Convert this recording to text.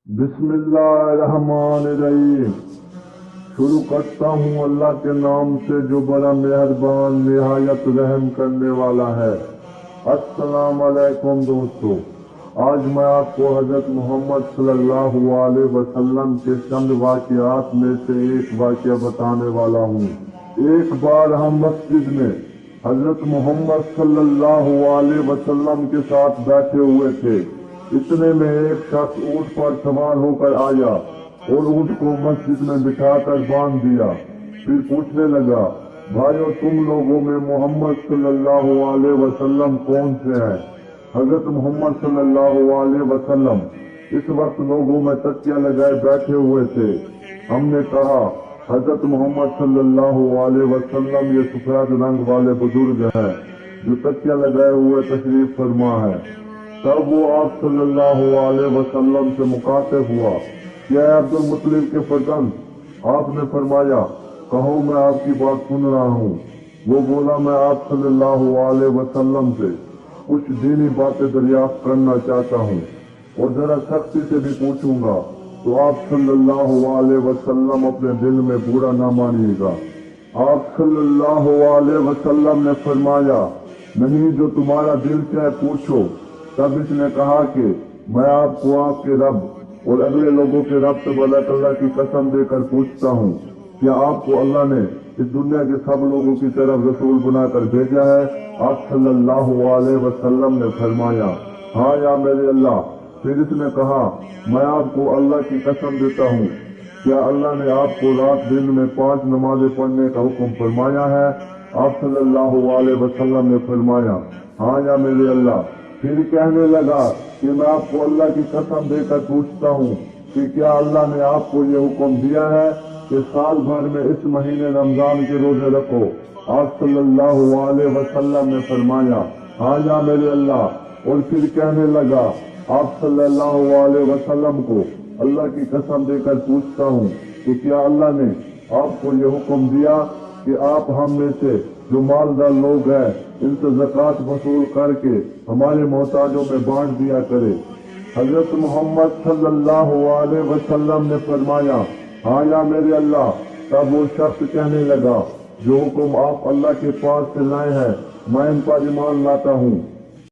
بسم اللہ الرحمن الرحیم۔ شروع کرتا ہوں اللہ کے نام سے جو بڑا مہربان نہایت رحم کرنے والا ہے۔ السلام علیکم دوستو، آج میں آپ کو حضرت محمد صلی اللہ علیہ وسلم کے چند واقعات میں سے ایک واقعہ بتانے والا ہوں۔ ایک بار ہم مسجد میں حضرت محمد صلی اللہ علیہ وسلم کے ساتھ بیٹھے ہوئے تھے۔ اتنے میں ایک شخص اونٹ پر سوار ہو کر آیا اور اونٹ کو مسجد میں بٹھا کر باندھ دیا۔ پھر پوچھنے لگا، بھائیو تم لوگوں میں محمد صلی اللہ علیہ وسلم کون سے ہیں؟ حضرت محمد صلی اللہ علیہ وسلم اس وقت لوگوں میں تکیہ لگائے بیٹھے ہوئے تھے۔ ہم نے کہا، حضرت محمد صلی اللہ علیہ وسلم یہ سفید رنگ والے بزرگ ہیں جو تکیہ لگائے ہوئے تشریف فرما ہے۔ تب وہ آپ صلی اللہ علیہ وسلم سے مخاطب ہوا کہ اے عبد المطلب کے فرزند، آپ نے فرمایا، کہو میں آپ کی بات سن رہا ہوں۔ وہ بولا، میں آپ صلی اللہ علیہ وسلم سے کچھ دینی باتیں دریافت کرنا چاہتا ہوں اور ذرا سختی سے بھی پوچھوں گا تو آپ صلی اللہ علیہ وسلم اپنے دل میں برا نہ مانیے گا۔ آپ صلی اللہ علیہ وسلم نے فرمایا، نہیں، جو تمہارا دل چاہے پوچھو۔ تب اس نے کہا کہ میں آپ کو آپ کے رب اور اگلے لوگوں کے رب تبارک اللہ کی قسم دے کر پوچھتا ہوں، کیا آپ کو اللہ نے اس دنیا کے سب لوگوں کی طرف رسول بنا کر بھیجا ہے؟ آپ صلی اللہ علیہ وسلم نے فرمایا، ہاں یا میرے اللہ۔ پھر اس نے کہا، میں آپ کو اللہ کی قسم دیتا ہوں، کیا اللہ نے آپ کو رات دن میں 5 نمازیں پڑھنے کا حکم فرمایا ہے؟ آپ صلی اللہ علیہ وسلم نے فرمایا، ہاں یا میرے اللہ۔ پھر کہنے لگا کہ میں آپ کو اللہ کی قسم دے کر پوچھتا ہوں کہ کیا اللہ نے آپ کو یہ حکم دیا ہے کہ سال بھر میں اس مہینے رمضان کے روزے رکھو؟ آپ صلی اللہ علیہ وسلم نے فرمایا، ہاں یا میرے اللہ۔ اور پھر کہنے لگا، آپ صلی اللہ علیہ وسلم کو اللہ کی قسم دے کر پوچھتا ہوں کہ کیا اللہ نے آپ کو یہ حکم دیا کہ آپ ہم میں سے جو مالدار لوگ ہیں ان سے زکوٰۃ وصول کر کے ہمارے محتاجوں میں بانٹ دیا کرے؟ حضرت محمد صلی اللہ علیہ وسلم نے فرمایا، ہاں یا میرے اللہ۔ تب وہ شخص کہنے لگا، جو حکم آپ اللہ کے پاس سے لائے ہیں میں ان پر ایمان لاتا ہوں۔